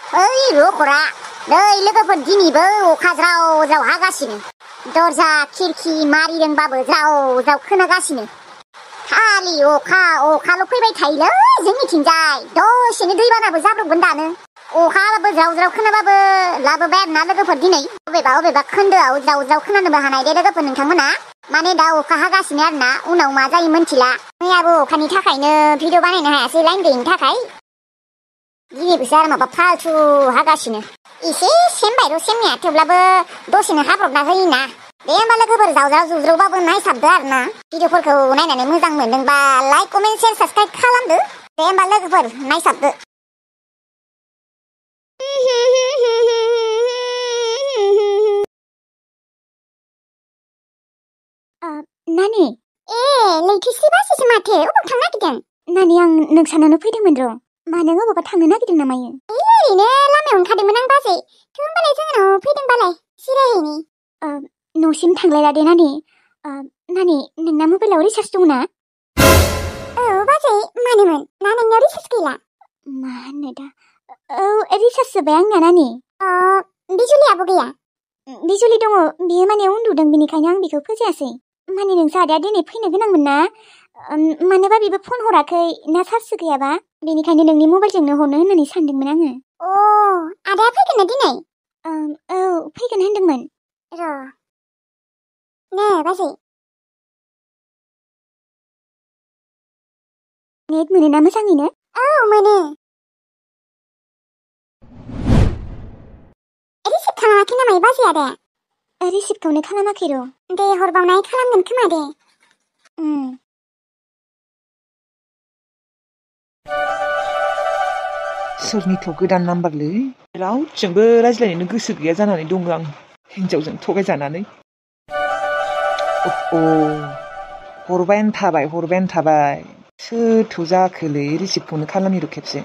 ओइ रखरा नै लोगोफोर दिनैबो अखा ज्राव ज्राव हागासिनो दरजा खिरखि मारिदोंबाबो ज्राव ज्राव खोनागासिनो खालि अखाल' फैबाय थायोलै जोंनिथिंजाय दसेनो दैबानाबो जाब्रबगोन दानो अखाबाबो ज्राव ज्राव खोनाबाबो लाबोबाय आरोना लोगोफोर दिनै अबेबा खोन्दोआव ज्राव ज्राव खोनानोबो हानाय दे लोगोफोर नोंथांमोना माने दा अखा हागासिनो आरोना उनाव मा जायो मिन्थिला मैयाबो अखानि थाखायनो भिडिअ बानायनो हायासै लाइन गैयिनि थाखाय दिनैबोसो आरो माबा फालथु हागासिनो एसे सेमबाय सेमनाया थेवब्लाबो दसेनो हाब्रबना होयोना दे होमबा लोगोफोर जावज्राव जुज्रावबाबो नायसाबदो आरोना भिडिअफोरखौ नायनानै मोजां मोनदोंबा लाइक कमेन्ट शेयार साबस्क्राइब खालामदो दे होमबा लोगोफोर नायसाबदो नानि लैथोस्रि बासिसो माथो अबाव थांनो नागिरदों नानि आं नोंसानावनो फैदोंमोन र' मा नों अबावबा थांनो नागिरदों नामायो ओरैनो लामायाव ओंखारदोंमोन आं बाजै थौ होमबालाय जोंनाव फैदोंबालाय जिरायहैनि न'सिम थांलायला दे नानि नानि नोंना मबाइलाव रिसार्ज दं ना औ बाजै मानोमोन ना नोंनियाव रिसार्ज गैला मा होनो दा औ रिसार्ज जोब्बाय आंना नानि बिजुलियाबो गैया बिजुलि दङ बियो माने उन्दुदों बेनिखायनो आं बेखौ फोजायासै माने नोंसा आदाया दिनै फैनो गोनांमोन ना मानोबा बेबो फन हराखै ना चार्ज गैयाबा बेनिखायनो नोंनि मबाइलजोंनो हरनो होननानै सानदोंमोन आङो आदाया फैगोन ना दिनै औ फैगोन होनदोंमोन र' ने बाजै नेट मोनोना मोजाङैनो औ मोनो रिसिभ खालामाखै नामा बाजै आदाया रिसिभखौनो खालामाखै र' दे हरबावनाय खालामगोन खोमा दे सोरनिथ' गोदान नाम्बारलै रावजोंबो रायज्लायनो गोसो गैया जानानै दङ आं हिन्जावजों थगायजानानै हरबायानो थाबाय सोरथ' जाखोलै रिसिभखौनो खालामनि र' खेबसे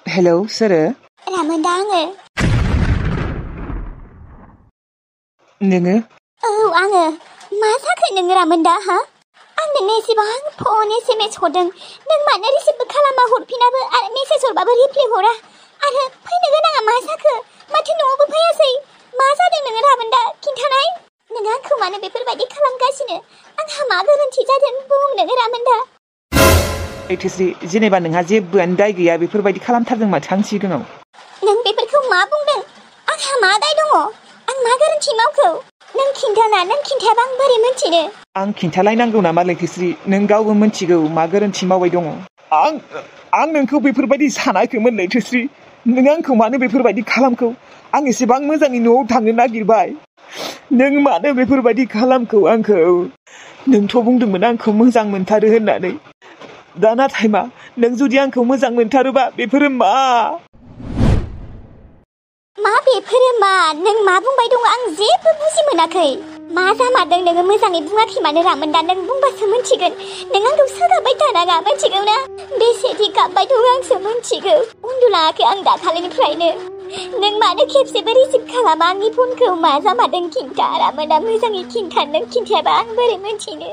हेलौ सोरो रामोनदा आङो नोङो औ आङो मा जाखो नोङो रामोनदा हा आं नोंनो एसेबां फन SMS हरदों नों मानो रिसिभबो खालामा हरफिनाबो आरो मेसेज हरबाबो रिप्लाय हरा आरो फैनो गोनाङा मा जाखो माथो न'आवबो फैयासै मा जादों नोङो रामोनदा खिन्थानाय नों आंखौ मानो बेफोरबायदि खालामगासिनो आंहा मा गोरोन्थि जादों बुं नोङो रामोनदा लैथोस्रि जेनेबा नोंहा जेबोआनो दाय गैया बेफोरबायदि खालामथारदों माथो आं सिगाङाव नों बेफोरखौ मा बुंदों आंहा मा दाय दङ आं मा गोरोन्थि मावखो नों खिन्थायाबा आं बोरै मोनथिनो आं खिन्थालायनांगौ नामा लैथोस्रि नों गावबो मोनथिगौ मा गोरोन्थि मावबाय दङ आं नोंखौ बेफोरबायदि सानाखैमोन लैथोस्रि नों आंखौ मानो बेफोरबायदि खालामखो आं एसेबां मोजाङै न'आव थांनो नागिरबाय नों मानो बेफोरबायदि खालामखो आंखौ नोंथ' बुंदोंमोन आंखौ मोजां मोनथारो होननानै दा नाथाय मा नों जुदि आंखौ मोजां मोनथारोबा बेफोरो मा नों मा बुंबाय दङ आं जेबो बुजि मोनाखै मा जामारदों नोङो मोजाङै बुङाखै मानो रामोनदा नों बुंबासो मोनथिगोन नों आंखौ सोगाबबाय थानाङा मोनथिगौ ना बेसेदि गाबबाय दं आंसो मोनथिगौ उन्दुलाङाखै आं दाखालिनिफ्रायनो नों मानो खेबसेबो रिसिभ खालामा आंनि फनखौ मा जामारदों खिन्था रामोनदा मोजाङै खिन्था नों खिन्थायाबा आं बोरै मोनथिनो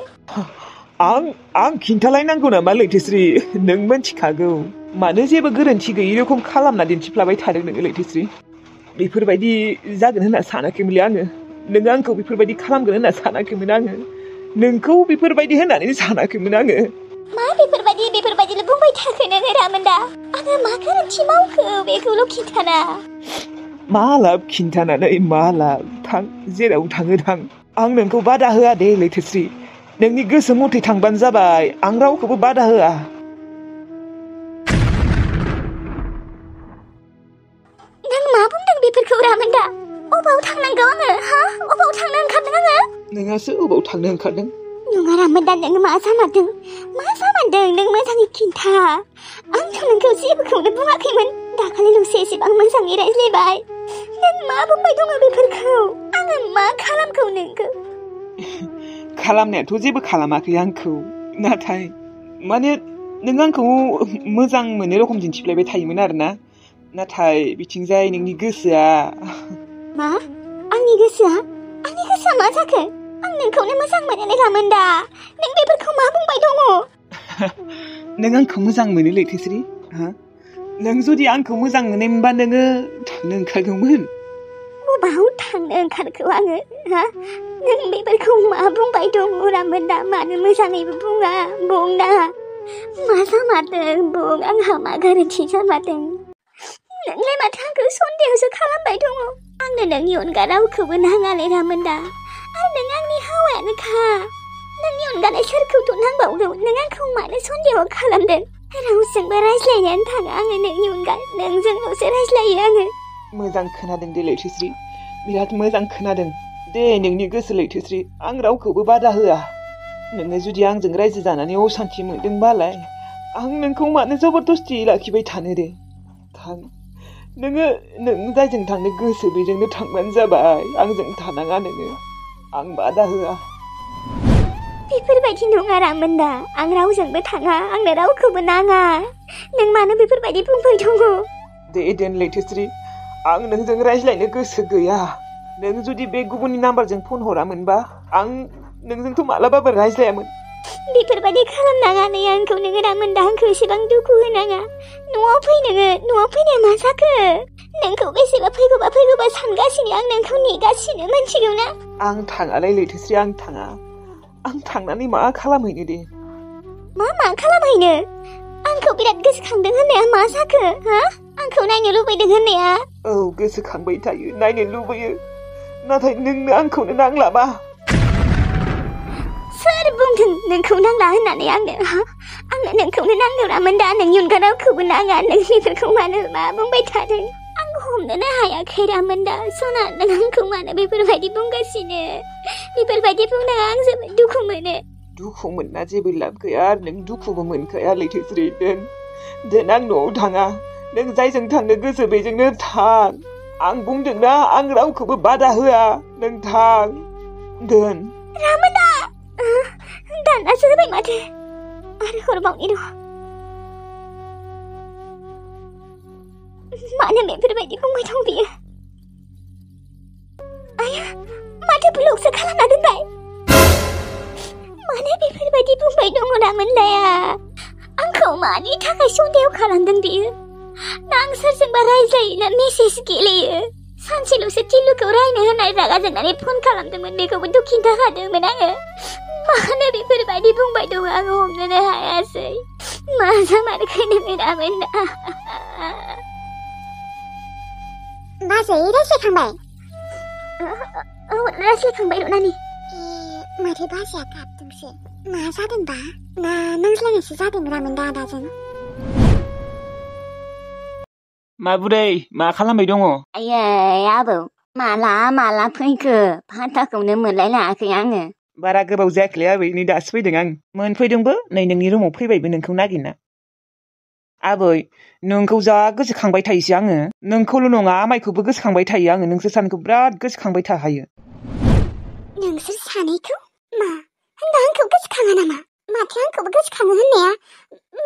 आं खिन्थालायनांगौ नामा लैथोस्रि नों मोनथिखागौ मानो जेबो गोरोन्थि गैयि रखम खालामना दिन्थिफ्लाबाय थादों नोङो लैथोस्रि बेफोरबायदि जागोन होनना सानाखैमोनलै आङो नों आंखौ बेफोरबायदि खालामगोन होनना सानाखैमोन आङो नोंखौ बेफोरबायदि होननानै सानाखैमोन आङो मा बेफोरबायदिल' बुंबाय थाखो नोङो रामोनदा आङो मा गोरोन्थि मावखो बेखौल' खिन्थाना मा लाब खिन्थानानै मा लाब थां जेराव थाङो थां आं नोंखौ बादा होआ दे लैथोस्रि नोंनि गोसो मथे थांबानो जाबाय आं रावखौबो बादा होआ नों मा बुंदों बेफोरखौ रामोनदा अबाव थांनांगौ आङो हा अबाव थांनो ओंखारदों आङो नोंहासो अबाव थांनो ओंखारदों नङा रामोनदा नों मा जामारदों नों मोजाङै खिन्था आंथ' नोंखौ जेबोखौनो बुङाखैमोन दाखालिल'सो एसेबां मोजाङै रायज्लायबाय नों मा बुंबाय दङ बेफोरखौ आङो मा खालामखौ नोंखौ खालामनायाथ' जेबो खालामाखै आंखौ नाथाय माने नों आंखौ मोजां मोननो रखम दिन्थिफ्लायबाय थायोमोन आरोना नाथाय बिथिंजाय नोंनि गोसोआ मा आंनि गोसोआ मा जाखो आं नोंखौनो मोजां मोनो रामोनदा नों बेफोरखौ मा बुंबाय दङ नों आंखौ मोजां मोनो लैथोस्रि नों जुदि आंखौ मोजां मोननायमोनबा नोङो थांनो ओंखारगौमोन। बबाव थांनो ओंखारखो आङो हा नों बेफोरखौ मा बुंबाय दं रामोनदा मानो मोजाङैबो बुङा बुंना मा जामारदों बुं आंहा मा गोरोन्थि जामारदों नोंलाय माथो आंखौ सन्देहसो खालामबाय दङ आंनो नोंनि अनगा रावखौबो नाङालै रामोनदा आरो नों आंनि हौवायानोखा नोंनि अनगालाय सोरखौथ' नांबावगौ नों आंखौ मानो सन्देह खालामदों रावजोंबो रायज्लायनायानो थाङा आङो नोंनि अनगा नोंजोंल'सो रायज्लायो आङो मोजां खोनादों दे लैथोश्री बिराद मोजां खोनादों दे नोंनि गोसो लैथोश्री आं रावखौबो बादा होआ नोङो जुदि आंजों रायजो जानानै असान्थि मोनदोंबालाय आं नोंखौ मानो जबरदस्ति लाखिबाय थानो दे थां नों जायजों थांनो गोसो बेजोंनो थांबानो जाबाय आंजों थानाङा नोङो आं बादा होआ बेफोरबायदि नङा रामोनदा आं रावजोंबो थाङा आंनो रावखौबो नाङा नों मानो बेफोरबायदि बुंबाय दङ दे दोन लैथोश्री आं नोंजों रायज्लायनो गोसो गैया नों जुदि बे गुबुननि नाम्बारजों फन हरामोनबा आं नोंजोंथ' मालाबाबो रायज्लायामोन बेफोरबायदि खालामनाङा नै आंखौ नोङो रामोनदा आंखौ एसेबां दुखु होनाङा न'आव फैनाया मा जाखो नोंखौ बेसेबा फैगौबा सानगासिनो आं नोंखौ नेगासिनो मोनथिगौ ना आं थाङालै लैथोश्री आं थाङा आं थांनानै मा खालामहैनो दे मा खालामहैनो आंखौ बिराद गोसोखांदों होननाया मा जाखो हा आंखौ नायनो लुबैदों होननाया औ गोसोखांबाय थायो नायनो लुबैयो नाथाय नोंनो आंखौनो नांलाबा सोर बुंदों नोंखौ नांला होननानै आंनो नोंखौनो नांगौ रामोनदा नोंनि अनगा रावखौबो नाङा नों बेफोरखौ मानो मा बुंबाय थादों आं हमनोनो हायाखै रामोनदा सना नों आंखौ मानो बेफोरबायदि बुंगासिनो बेफोरबायदि बुंनाङा आं जोबोद दुखु मोनो दुखु मोनना जेबो लाब गैया आरो नों दुखुबो मोनखाया लैथोश्री दोन आं न'आव थाङा नों जायजों थांनो गोसो बेजोंनो थां आं बुंदोंना आं रावखौबो बादा होआ नों थां दोन रामोनदा दाननासो होबाय माथो आरो हरबावनि र' मानो बेफोरबायदि बुंबाय दं बियो आया माथो ब्लकसो खालामना दोनबाय मानो बेफोरबायदि बुंबाय दङ रामोनदाया आंखौ मानि थाखाय सन्देह खालामदों बियो ना आं सोरजोंबा रायज्लायो ना मेसेज गेलेयो सानसेल'सो टिलुखौ रायनो होनाय रागा जोंनानै फन खालामदोंमोन बेखौबोथ' खिन्थाखादोंमोन आङो मानो बेफोरबायदि बुंबाय दङ आङो हमनोनो हायासै मा जामारखो नोङो रामोनदा बाजै रायज्लायखांबाय औ रायज्लायखांबाय र'नानि माथो बाजैया गाबदोंसो मा जादोंबा ना नांज्लायनायसो जादों रामोनदा आदाजों माबुरै मा खालामबाय दङ आयै आबौ माला फैखो फात्ताखौनो मोनलाय लायाखै आङो बारा गोबाव जायाखैलै आबै नै दासो फैदों आं मोनफैदोंबो नै नोंनि रुमाव फैबायबो नोंखौ नागिरना आबै नोंखौ जा गोसोखांबाय थायोसो आङो नोंखौल' नङा आमाइखौबो गोसोखांबाय थायो आङो नोंसोर सानैखौ बिराद गोसोखांबाय थाखायो नोंसोर सानैखौ मा होनबा आंखौ गोसोखाङा नामा माथो आंखौबो गोसोखाङो होननाया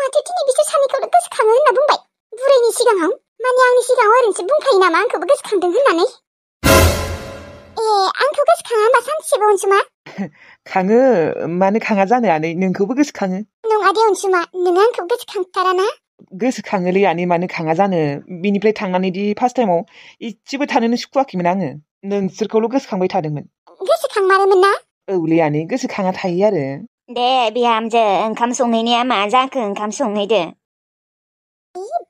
माथो दिनै बिसोर सानैखौल' गोसोखाङो होनना बुंबाय बुरैनि सिगाङाव माने आंनि सिगाङाव ओरैनोसो बुंखायो नामा आंखौबो गोसोखांदों होननानै आंखौ गोसोखाङा होनबा सानसेबो अनसुमा खाङो मानो खाङा जानो आनै नोंखौबो गोसोखाङो नङा दे अनसुमा नोङो आंखौ गोसोखांथाराना गोसोखाङोलै आनै मानो खाङा जानो बिनिफ्राय थांनानै दि फार्स्ट टाइमाव इसेबो थानोनो सुखुवाखैमोन आङो नोंसोरखौल' गोसोखांबाय थादोंमोन गोसोखांमारोमोन ना औलै आनै गोसोखाङा थायो आरो दे बिहामजो ओंखाम संहैनाया मा जाखो ओंखाम संहैदो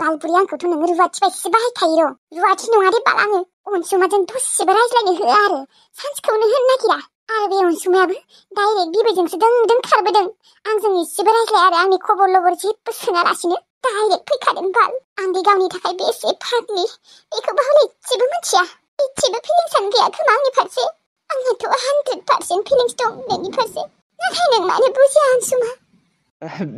बालबुरि आंखौथ' नोङो रुवाथि बायदिसो बाहायखायो र' रुवाथि नङा दे बाल आङो अनसुमाजों दसेबो रायज्लायनो होआ आरो सानसेखौनो होनो नागिरा आरो बे अनसुमायाबो डाइरेक्ट बिबैजोंसो दों खारबोदों आंजों इसेबो रायज्लाया आरो आंनि खबर लबर जेबो सोङालासिनो डाइरेक्ट फैखादों बाल आं दे गावनि थाखाय बेसे फाग्लि बेखौबो हले इसेबो मिथिया इसेबो फिलिंसानो गैया खोमा आंनि फारसे आंहाथ' 100% फिलिंस दं नोंनि फारसे नाथाय नों मानो बुजिया अनसुमा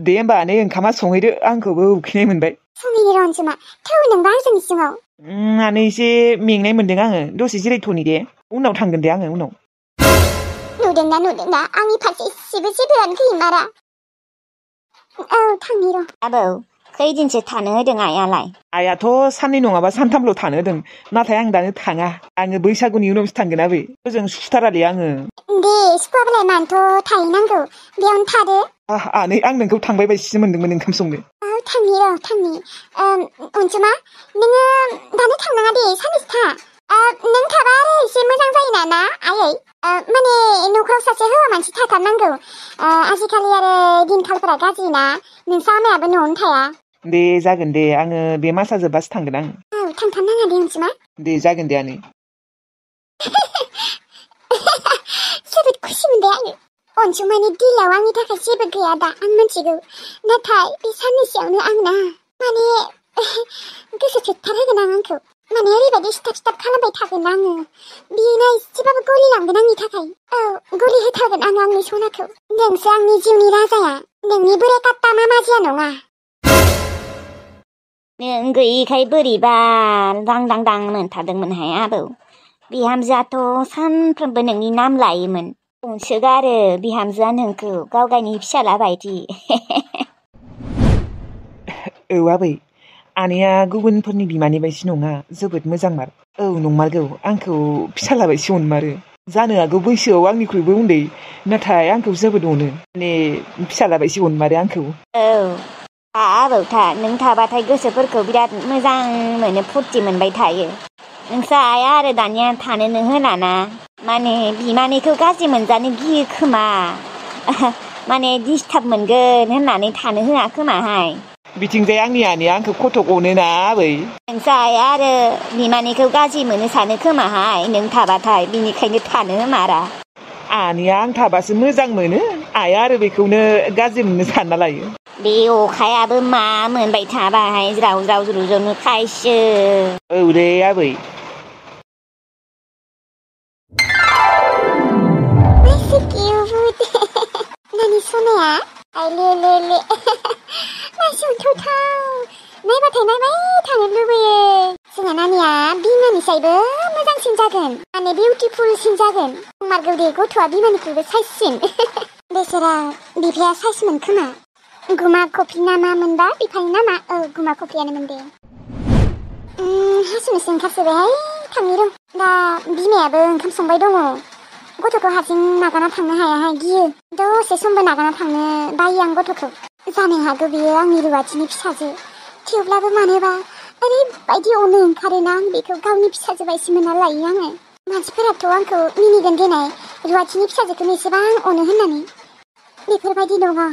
दे होमबा आनै ओंखामा संहैदो आंखौबो उखैनाय मोनबाय संहैनो र' अनसुमा थौ नोंबा आंजों सिङाव आनै एसे मेंनाय मोनदों आङो दसे जिरायथ'नि दे उनाव थांगोन दे आङो उनाव नुदोंना आंनि फारसे इसेबो जेबोआनो गैमारा औ थांनि र' आबौ खैदिनसो थानो होदों आइयालाय आइयाथ' साननै नङाबा सानथामल' थानो होदों नाथाय आं दानो थाङा आङो बैसागुनि उनावसो थांगोन आबै ओजों सुखुथारालै आङो दे सुखुवाबालाय मानोथ' थाहैनांगौ बेयावनो थादो आनै आं नोंखौ थांबाय बायदिसो मोनदोंमोन ओंखाम संनो। थांनि अनजुमा नोङो दानो थांनाङा दे साननैसो था। नों थाबा आरो एसे मोजां जायोना ना आयै? माने न'खराव सासे हौवा मानसि थाथारनांगौ। आजिखालि आरो दिनखालफोरा गाज्रि ना, नोंसा आमायाबो न'आवनो थाया। दे जागोन दे, आङो बे मासा जोब्बासो थांगोन आं। थांथारनाङा दे अनजुमा। दे जागोन दे आनै। जोबोद खुसि मोनबाय आङो। अनजुमानि दिलाव आंनि थाखाय जेबो गैया दा आं मिथिगौ, नाथाय बे साननैसोआवनो आंना माने गोसो थोथारहोगोन आं आंखौ। माने ओरैबायदि सिथाब खालामबाय थागोन आङो, बियो एसेबाबो गलि लांगोन आंनि थाखाय। गलि होथारगोन आं आंनि सनाखौ। नोंसो आंनि जिउनि राजाया, नोंनि बोराय काट्टा मामाजिया नङा। नों गैयिखाय बोरैबा दां मोनथारदोंमोनहाय आबौ। बिहामजोआथ' सानफ्रोमबो नोंनि नाम लायोमोन, अनसोगारो बिहामजोआ नोंखौ गावगायनि फिसाला बायदि। औ आबै, आनैया गुबुनफोरनि बिमानि बायदि नङा, जोबोद मोजांमार। औ नंमारगौ, आंखौ फिसाला बायदि अनमारो। जानो हागौ बैसोआव आंनिख्रुइबो उन्दै, नाथाय आंखौ जोबोद अनो। माने फिसाला बायदि अनमारो आंखौ। औ आबौ था, नों थाबाथाय गोसोफोरखौ बिराद मोजां मोनो, फुरथि मोनबाय थायो। नोंसा आइया आरो दानिया थानोनो होलाना, माने बिमानैखौ गाज्रि मोनजानो गियो खोमा। माने डिस्टार्ब मोनगोन होननानै थानो होआ खोमाहाय। बिथिंजाय आंनि आनैया आंखौ खथ'क अनोना आबै। नोंसा आइया आरो बिमानैखौ गाज्रि मोनो सानो खोमाहाय नों थाबाथाय, बिनिखायनो थानो होमारा। आनैया आं थाबासो मोजां मोनो, आइया आरो बेखौनो गाज्रि मोननो सानना लायो। बे अखायाबो मा मोनबाय थाबाय ज्राव ज्रावनो खायसो। औ दे आबै। नानि सनाया ले मासे अनथावथाव, नायबाथाय नायबाय थानो लुबैयो। जोंहा नानिया बिमानिसायबो मोजांसिन जागोन, माने बिउटिफुलसिन जागोन। नंमारगौ दे, गथ'आ बिमानिख्रुइबो साइजसिन। बेसोरा बिफाया साइजमोन खोमा। गुमा कफि ना मा मोनबा बिफानि नामा? औ गुमा कफियानोमोन दे। हासुनोसो ओंखारसोबायहाय, थांनि र'। दा बिमायाबो ओंखाम संबाय दङ। गथ'खौ हारसिं नागारना थांनो हायाहाय, गियो। दसे समबो नागारना थांनो बायो आं गथ'खौ। जानो हागौ बियो आंनि रुवाथिनि फिसाजो, थेवब्लाबो मानोबा ओरैबायदि अनो ओंखारोना आं बेखौ गावनि फिसाजो बायदि मोनना लायो आङो। मानसिफोराथ' आंखौ मिनिगोन देनाय, रुवाथिनि फिसाजोखौनो एसेबां अनो होननानै। बेफोरबायदि नङा,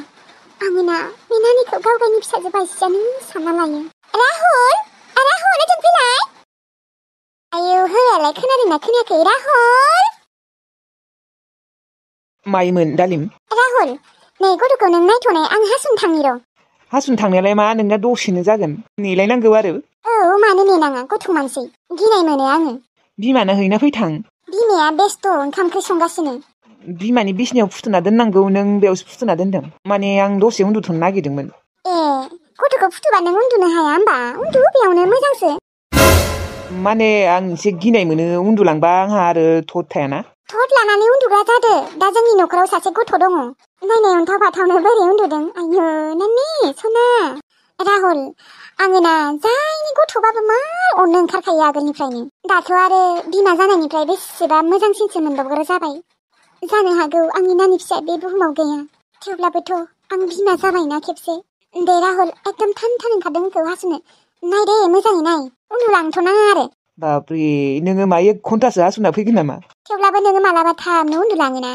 आङो ना बे नानिखौ गावगायनि फिसाजो बायदियानो सानना लायो। राहुल ओजों फैलाय। आयौ होआलाय, खोनादोंना खोनायाखै? राहुल! माइमोन दालिम? राहुल, नै गथ'खौ नों नायथ'नाय, आं हासुनो थांनि र'। हासुनो थांनायालाय मा, नोंना दसेनो जागोन, नेलायनांगौ आरो। औ मानो नेनाङा, गथ' मानसि, गिनाय मोनो आङो। बिमानो हैना फैथां। बिमाया बेस्थ' ओंखाम ओंख्रि संगासिनो। बिमानि बिसिनायाव फुथुना दोननांगौ, नों बेयावसो फुथुना दोनदों। माने आं दसे उन्दुथ'नो नागिरदोंमोन। ए, गथ'खौ फुथुबा नों उन्दुनो हाया होमबा? उन्दु, बेयावनो मोजांसो। माने आं एसे गिनाय मोनो, उन्दुलांबा आंहा आरो थद थायाना। थद लानानै उन्दुग्रा जादो, दा जोंनि न'खराव सासे गथ' दङ। नायनाय अन्थाव बाथावनो बोरै उन्दुदों, आयौ नानि सना। राहुल, आङो ना जायनि गथ'बाबो मा अननो ओंखारखायो आगोलनिफ्रायनो। दाथ' आरो बिमा जानायनिफ्राय बेसेबा मोजांसिनसो मोनबावग्रा जाबाय। जानो हागौ आंनि नानि फिसाया बे बुहुमाव गैया, थेवब्लाबोथ' आं बिमा जाबायना खेबसे। दे राहुल, एकदम थान ओंखारदों आंखौ हासुनो। नाय दे, मोजाङै नाय, उन्दुलांथ'नाङा आरो। बाब्रे, नोङो मा 1 घन्टासो हासुना फैगोन नामा? थेवब्लाबो नोङो मालाबा थाबनो उन्दुलाङोना।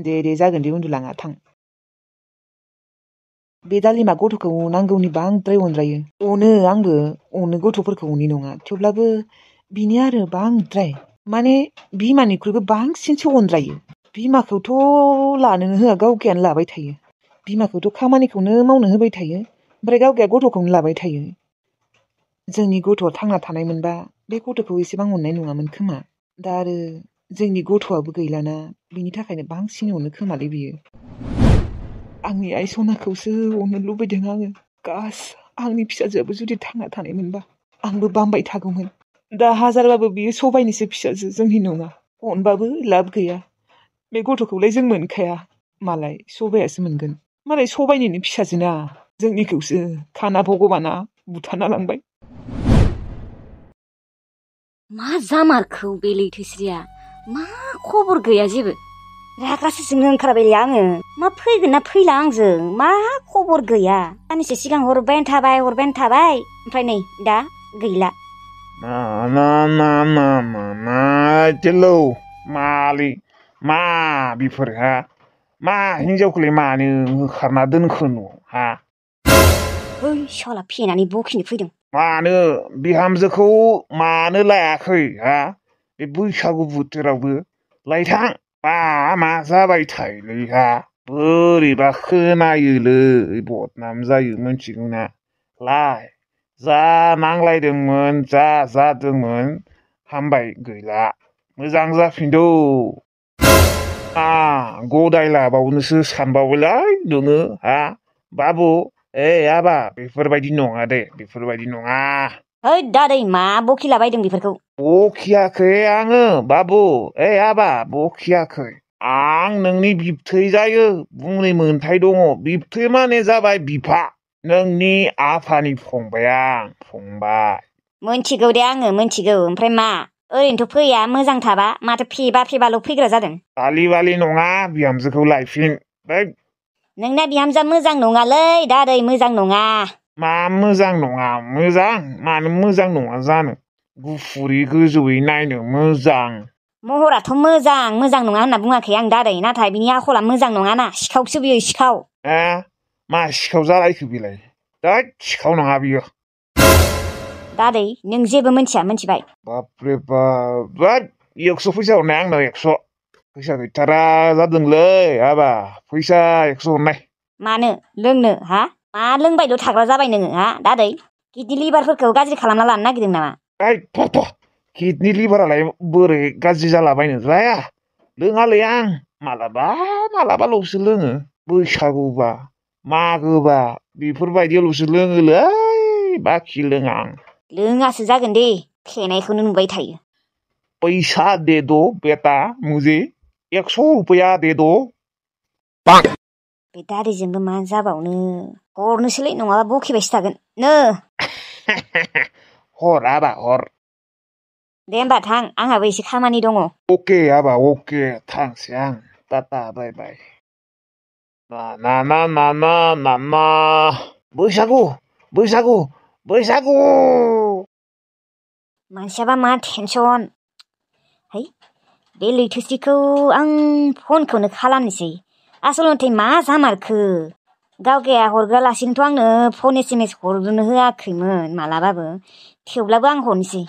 दे जागोन दे, उन्दुलाङा, थां। बे दालिमा गथ'खौ नांगौनि बांद्राय अनद्रायो। अनो, आंबो अनो, गथ'फोरखौ अनि नङा, थेवब्लाबो बिनि आरो बांद्राय, माने बिमानिख्रुइबो बांसिनसो अनद्रायो। बिमाखौथ' लानोनो होआ, गावगायानो लाबाय थायो। बिमाखौथ' खामानिखौनो मावनो होबाय थायो, ओमफ्राय गावगाया गथ'खौनो लाबाय थायो। जोंनि गथ'आ थांना थानायमोनबा बे गथ'खौ एसेबां अननाय नङामोन खोमा। दा आरो जोंनि गथ'आबो गैलाना, बिनि थाखायनो बांसिन अनो खोमालै बियो। आंनि आइ सनाखौसो अननो लुबैदों आङो। गास आंनि फिसाजोआबो जुदि थांना थानायमोनबा आंबो बामबाय थागौमोन। दा हाजारबाबो बियो सबाइनिसो फिसाजो, जोंनि नङा। अनबाबो लाब गैया, बे गथ'खौलाय जों मोनखाया, मालाय सबायासो मोनगोन। मालाय सबाइनिनो फिसाजोना, जोंनिखौसो खाना भगबाना बुथारना लांबाय। मा जामारखौ बे लैथोस्रिया, मा खबर गैया जेबो। रागासो जोंनो ओंखारबायलै आङो मा फैगोन ना फैला आंजों मा खबर गैया साननैसो सिगां हरबायानो थाबाय ओमफ्राय नै दा गैला हेलौ मालै मा बेफोर हा मा हिनजावखौलाय मानो होखारना दोनखो न' हा ओइ शाला फेनानै बखिनो फैदों मानो बिहामजोखौ मानो लायाखै हा बे बैसागु बोथोरावबो लायथां मा जाबाय थायोलै हा बोरैबा खोनायोलै बदनाम जायो मिथिगौना लाय जा नांलायदोंमोन जा जादोंमोन हामबाय गैला मोजां जाफिनदौ गदाय लाबावनोसो सानबावबायलाय नोङो हा बाबु आबा बेफोरबायदि नङा दे बेफोरबायदि नङा हैद दादै मा बखिलाबायदों बेफोरखौ बखियाखै आङो बाबु आबा बखियाखै आं नोंनि बिबथै जायो बुंनो मोन्थाय दङ बिबथै माने जाबाय बिफा नोंनि आफानि फंबाय आं फंबाय मोनथिगौ दे आङो मोनथिगौ ओमफ्राय मा ओरैनोथ' फैया मोजां थाबा माथो फेबाल' फैग्रा जादों बालि नङा बिहामजोखौ लायफिन नोंना बिहामजोआ मोजां नङालै दादै मोजां नङा मा मोजां नङा मोजां मानो मोजां नङा जानो गुफुरै गोजौयै नायनो मोजां महराथ' मोजां नङा होनना बुङाखै आं दादै नाथाय बिनि आखला मोजां नङाना सिखावसो बियो सिखाव मा सिखाव जालायखो बेलाय दैद सिखाव नङा बियो दादै नों जेबो मिथिबाय बापरे बाप 100 फैसा हरनाय आंनाव 100 फैसा गैथारा जादोंलै आबा फैसा 100 हरनाय मानो लोंनो हा मा लोंबायल' थाग्रा जाबाय नोङो हा दादै किडनि लिभारफोरखौ गाज्रि खालामना लानो नागिरदों नामा किडनि लिभारालाय बोरै गाज्रि जालाबायनो जाया लोङालै आं मालाबाल'सो लोङो बैसागुबा मागोबा बेफोरबायदियावल'सो लोङोलै बाखि लोङा आं लोङासो जागोन दे फेनायखौनो नुबाय थायो पैसा दे दो बेटा मुझे 100 रुपया दे दो बे दादैजोंबो मा जाबावनो हरनोसैलै नङाबा बखिबायसो थागोन नो हर आबा हर दे होमबा थां आंहाबो एसे खामानि दङ अके आबा अके थांसै आं टाटा बाय बाय ना बैसागु मानसियाबा मा टेनसन है बे लैथोस्रिखौ आं फनखौनो खालामनोसै आसलथे मा जामारखो गावगाया हरग्रालासिनोथ' आंनो फन SMS हरग्रोनो होआखैमोन मालाबाबो थेवब्लाबो आं हरनोसै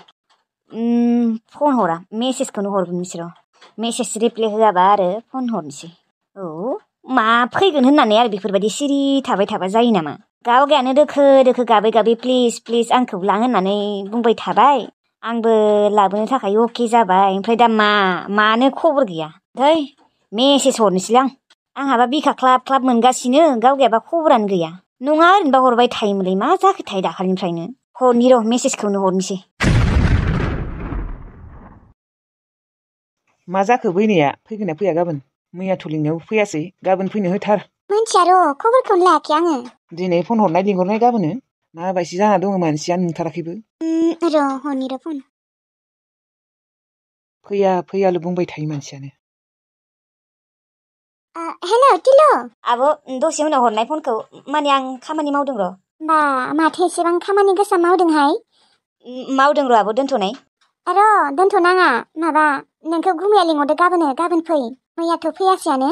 फन हरा मेसेजखौनो हरग्रोनोसै र' मेसेज रिप्लाय होआबा आरो फन हरनोसै औ मा फैगोन होननानै आरो बेफोरबायदि सिरि थाबाय थाबा जायो नामा गावगायानो दोखो गाबै प्लिज आंखौ लां होननानै बुंबाय थाबाय आंबो लाबोनो थाखाय अके जाबाय ओमफ्राय दा मानो खबर गैया धै मेसेज हरनोसैलां आंहाबा बिखा ख्लाब मोनगासिनो गावगायाबा खबरानो गैया नङा ओरैनोबा हरबाय थायोमोनलै मा जाखोथाय दाखालिनिफ्रायनो हरनि र' मेसेजखौनो हरनोसै मा जाखो बैनाया फैगोन ना फैया गाबोन मैयाथ' लिंनायाव फैयासै गाबोन फैनो होथार मोनथिया र' खबरखौनो लायाखै आङो दिनै फन हरनाय लिंहरनाय गाबोनो माबायसि जाना दङ मानसिया नुथाराखैबो र' हरनि र' फन फैयाल' बुंबाय थायो मानसियानो हेल' टिलु आब' दसे उनाव हरनाय फनखौ माने आं खामानि मावदों र' बा माथो एसेबां खामानि गोसा मावदोंहाय मावदों र' आब' दोनथ'नाय र' दोनथ'नाङा माबा नोंखौ गुमैया लिंहरदो गाबोन फै मैयाथ' फैयासैयानो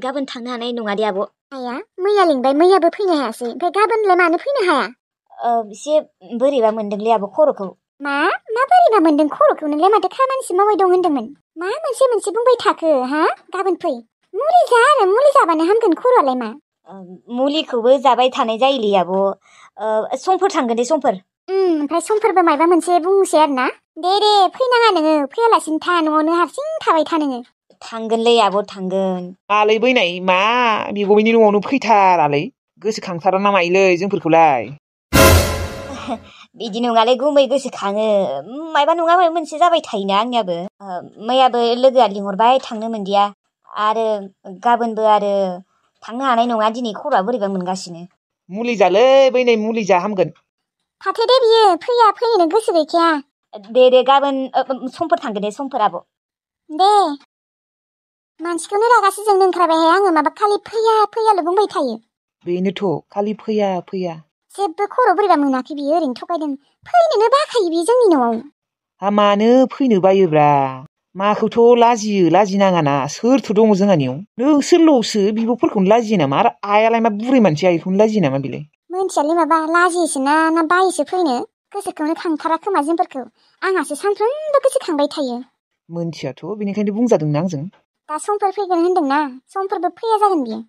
गाबोन थांनो हानाय नङा दे आब' आया मैया लिंबाय मैयाबो फैनो हायासै ओमफ्राय गाबोनलाय मानो फैनो हाया एसे बोरैबा मोनदोंलै आब' खर'खौ मा बोरैबा मोनदों खर'खौ नोंलाय माथो खामानिसो मावबाय दं होन्दोंमोन मा मोनसे बुंबाय थाखो हा गाबोन फै मुलि जाबानो हामगोन खर'आलाय मा मुलिखौबो जाबाय थानाय जायोलै आब' समफोर थांगोन दे समफोर ओमफ्राय समफोरबो मायबा मोनसे बुंसै आरो ना दे फैनाङा नोङो फैयालासिनो था न'आवनो हारसिं थाबाय था नोङो थांगोनलै आब' थांगोन मालै बैनाय मा बिगुमैनि न'आवनो फैथारालै गोसोखांथारा ना मायोलै जोंफोरखौलाय बिदि नङालै गुमै गोसोखाङो मायबा नङा मायबा मोनसे जाबाय थायोना आंनियाबो मैयाबो लोगोआ लिंहरबाय थांनो मोनदिया आरो गाबोनबो आरो थांनो हानाय नङा दिनै खर'आ बोरैबा मोनगासिनो मुलि जालै बैनाय मुलि जा हामगोन थाथो दे बियो फैनोनो गोसो गैखाया दे गाबोन समफोर थांगोन दे समफोर आब' दे मानसिखौनो रागासो जोंनो ओंखारबायहाय आङो माबा खालि फैयाल' बुंबाय थायो। बेनोथ' खालि फैया। जेबो खर' बोरैबा मोनाखै बियो ओरैनो थगायदों। फैनोनो बाखायो बियो जोंनि न'आव। हा मानो फैनो बायोब्रा माखौथ' लाजिनाङाना सोरथो दङ जोंहानियाव नोंसोरल'सो बिब'फोरखौनो लाजियो नामा आरो आयालाय मा बुरै मानसि आइखौनो लाजियो नामा बेलाय मोनथियालै माबा लाजियोसो ना बायोसो फैनो गोसोखौनो खांथारा खोमा जोंफोरखौ आंहासो सानफ्रोमबो गोसोखांबाय थायो। मोनथियाथ' बेनिखायनो बुंजादोंना आंजों दा समफोर फैगोन होनदोंना समफोरबो फैया जागोन बियो।